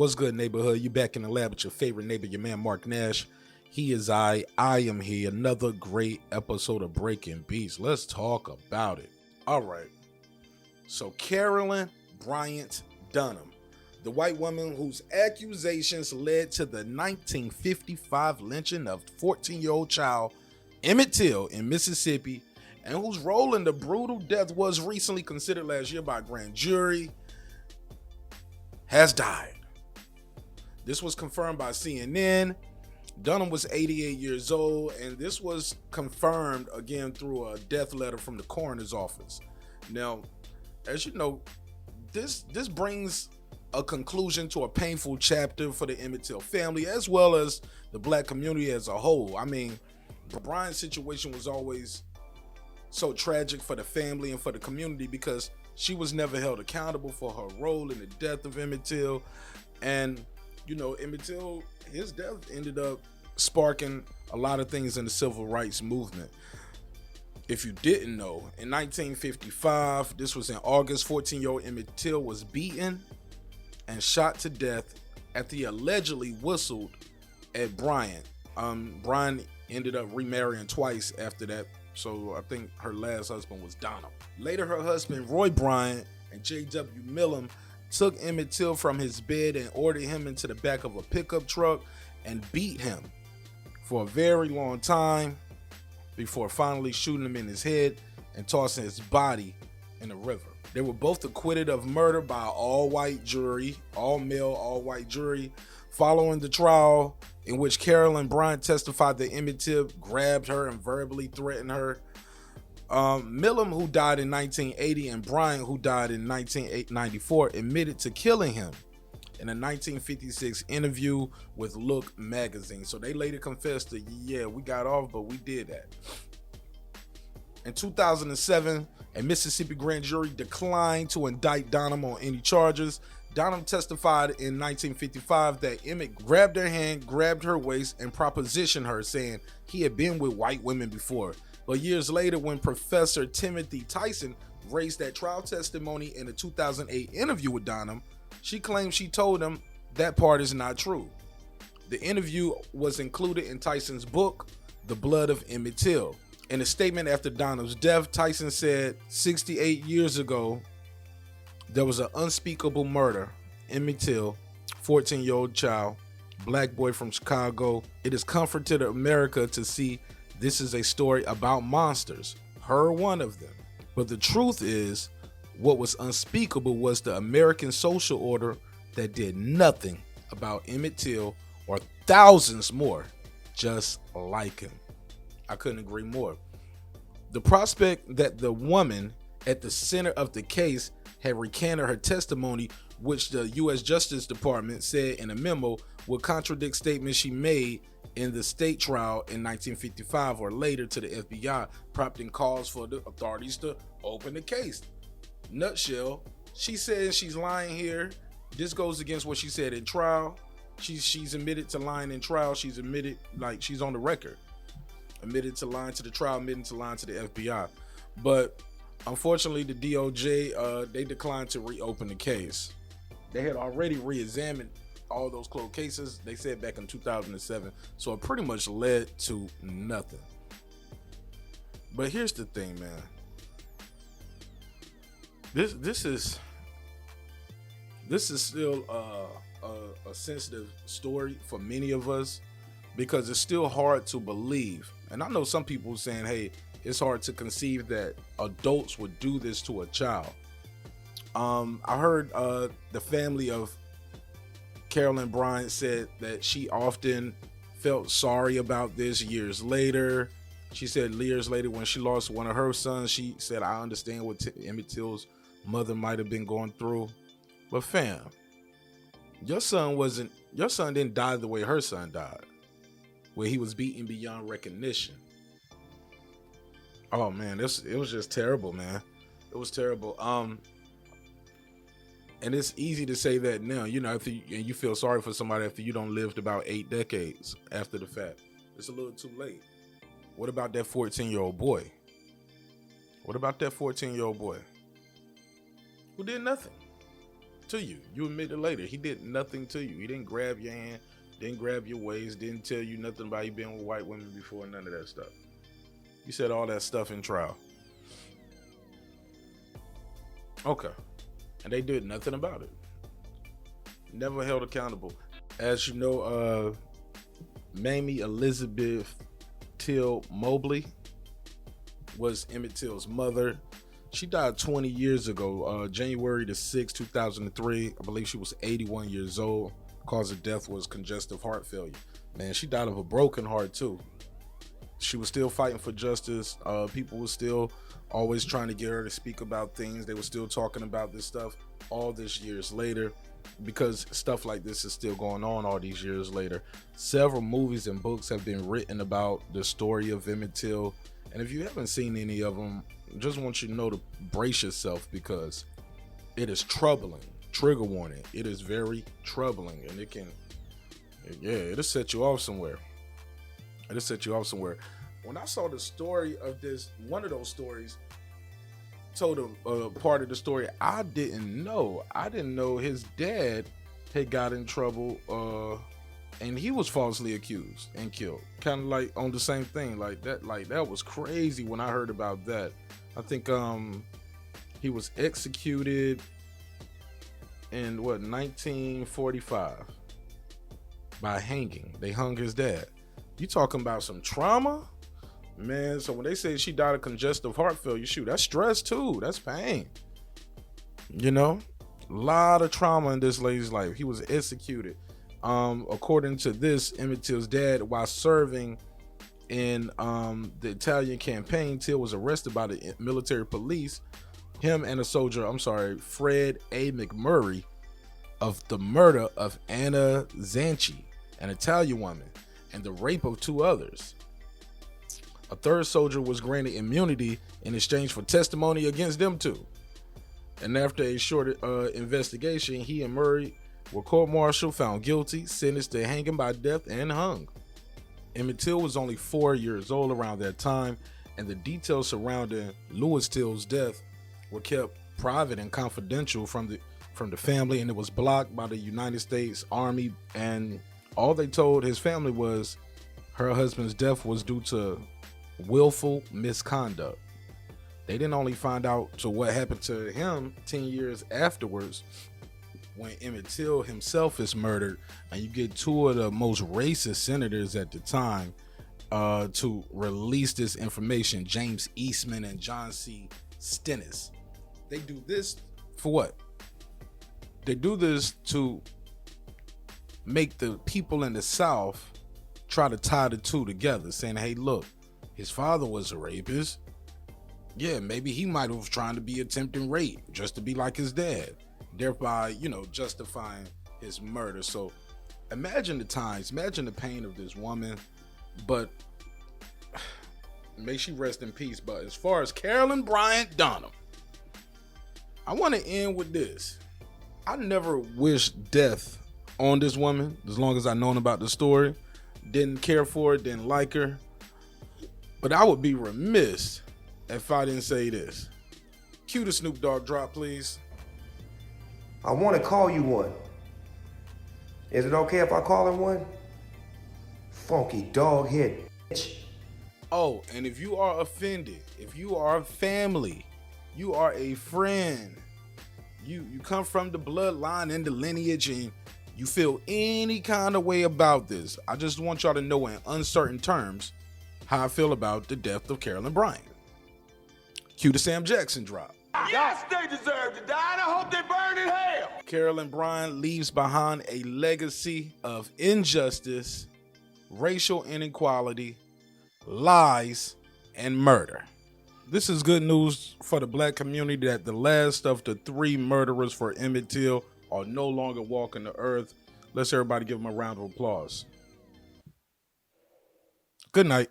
What's good, neighborhood? You back in the lab with your favorite neighbor, your man Marq Nash. He is I am he. Another great episode of Breaking Beats. Let's talk about it. All right. So Carolyn Bryant Donham, the white woman whose accusations led to the 1955 lynching of 14-year-old child Emmett Till in Mississippi, and whose role in the brutal death was recently considered last year by a grand jury, has died. This was confirmed by CNN. Donham was 88 years old, and this was confirmed again through a death letter from the coroner's office. Now, as you know, this brings a conclusion to a painful chapter for the Emmett Till family, as well as the black community as a whole. I mean, Bryant's situation was always so tragic for the family and for the community because she was never held accountable for her role in the death of Emmett Till. And you know, Emmett Till, his death ended up sparking a lot of things in the civil rights movement. If you didn't know, in 1955, this was in August, 14-year-old Emmett Till was beaten and shot to death after he allegedly whistled at Bryant. Bryant ended up remarrying twice after that, so I think her last husband was Donham. Later, her husband, Roy Bryant, and J.W. Millam took Emmett Till from his bed and ordered him into the back of a pickup truck and beat him for a very long time before finally shooting him in his head and tossing his body in the river. They were both acquitted of murder by an all-white jury, all-male, all-white jury, following the trial in which Carolyn Bryant testified that Emmett Till grabbed her and verbally threatened her. Millam, who died in 1980, and Bryant, who died in 1994, admitted to killing him in a 1956 interview with Look magazine. So they later confessed that, yeah, we got off, but we did that. In 2007, a Mississippi grand jury declined to indict Donham on any charges. Donham testified in 1955 that Emmett grabbed her hand, grabbed her waist, and propositioned her, saying he had been with white women before. But years later, when Professor Timothy Tyson raised that trial testimony in a 2008 interview with Donham, she claimed she told him that part is not true. The interview was included in Tyson's book, The Blood of Emmett Till. In a statement after Donham's death, Tyson said, 68 years ago, there was an unspeakable murder. Emmett Till, 14-year-old child, black boy from Chicago. It has comforted America to see this is a story about monsters, her one of them. But the truth is, what was unspeakable was the American social order that did nothing about Emmett Till or thousands more just like him. I couldn't agree more. The prospect that the woman at the center of the case had recanted her testimony, which the U.S. Justice Department said in a memo would contradict statements she made in the state trial in 1955 or later to the FBI, prompting calls for the authorities to open the case. Nutshell, she says she's lying here. This goes against what she said in trial. She's admitted to lying in trial. She's admitted, like, she's on the record, admitted to lying to the trial, admitted to lying to the FBI. But unfortunately, the DOJ, they declined to reopen the case. They had already re-examined all those closed cases, they said, back in 2007. So it pretty much led to nothing. But here's the thing, man. This is still a sensitive story for many of us because it's still hard to believe. And I know some people saying, hey, it's hard to conceive that adults would do this to a child. I heard the family of Carolyn Bryant said that she often felt sorry about this years later. She said years later when she lost one of her sons, she said, I understand what Emmett Till's mother might have been going through. But fam, your son didn't die the way her son died, where he was beaten beyond recognition. Oh man, it was just terrible, man. It was terrible. And it's easy to say that now, you know, and you feel sorry for somebody after you don't lived about 8 decades after the fact. It's a little too late. What about that 14-year-old boy? What about that 14-year-old boy who did nothing? to you. You admit it later. He did nothing to you. He didn't grab your hand, didn't grab your waist, didn't tell you nothing about you being with white women before, none of that stuff. You said all that stuff in trial. Okay. And they did nothing about it. Never held accountable. As you know, Mamie Elizabeth Till Mobley was Emmett Till's mother. She died 20 years ago, January the 6th, 2003. I believe she was 81 years old. Cause of death was congestive heart failure. Man, she died of a broken heart too. She was still fighting for justice. People were still always trying to get her to speak about things. They were still talking about this stuff all this years later, because stuff like this is still going on all these years later. Several movies and books have been written about the story of Emmett Till. And if you haven't seen any of them, just want you to know to brace yourself, because it is troubling. Trigger warning. It is very troubling, and it'll set you off somewhere. It'll set you off somewhere. When I saw the story of this, one of those stories told a part of the story I didn't know. I didn't know his dad had got in trouble, and he was falsely accused and killed. Kind of like on the same thing. Like that was crazy when I heard about that. I think he was executed in 1945 by hanging. They hung his dad. You talking about some trauma, man? So when they say she died of congestive heart failure, shoot, that's stress too. That's pain. You know, a lot of trauma in this lady's life. He was executed. According to this, Emmett Till's dad, while serving in the Italian campaign, Till was arrested by the military police. Him and a soldier, Fred A. McMurray, of the murder of Anna Zanchi, an Italian woman, and the rape of two others. A third soldier was granted immunity in exchange for testimony against them two. And after a short investigation, he and Murray were court-martialed, found guilty, sentenced to hanging by death, and hung. Emmett Till was only 4 years old around that time, and the details surrounding Louis Till's death were kept private and confidential from the family, and it was blocked by the United States Army. And all they told his family was her husband's death was due to willful misconduct. They didn't only find out to what happened to him 10 years afterwards, when Emmett Till himself is murdered, and you get two of the most racist senators at the time to release this information, James Eastman and John C. Stennis. They do this for what? They do this to make the people in the South try to tie the two together, saying, hey, look, his father was a rapist. Yeah, maybe he might have trying to be attempting rape just to be like his dad, thereby, justifying his murder. So imagine the times, imagine the pain of this woman, but may she rest in peace. But as far as Carolyn Bryant Donham, I want to end with this. I never wished death on this woman as long as I known about the story. Didn't care for her, didn't like her. But I would be remiss if I didn't say this. Cue the Snoop Dogg drop, please. I want to call you one. Is it okay if I call him one? Funky dog head bitch. Oh, and if you are offended, if you are family, you are a friend, you come from the bloodline and the lineage, and you feel any kind of way about this, I just want y'all to know in uncertain terms how I feel about the death of Carolyn Bryant. Cue the Sam Jackson drop. Yes, they deserve to die, and I hope they burn in hell. Carolyn Bryant leaves behind a legacy of injustice, racial inequality, lies, and murder. This is good news for the black community that the last of the three murderers for Emmett Till are no longer walking the earth. Let's everybody give them a round of applause. Good night.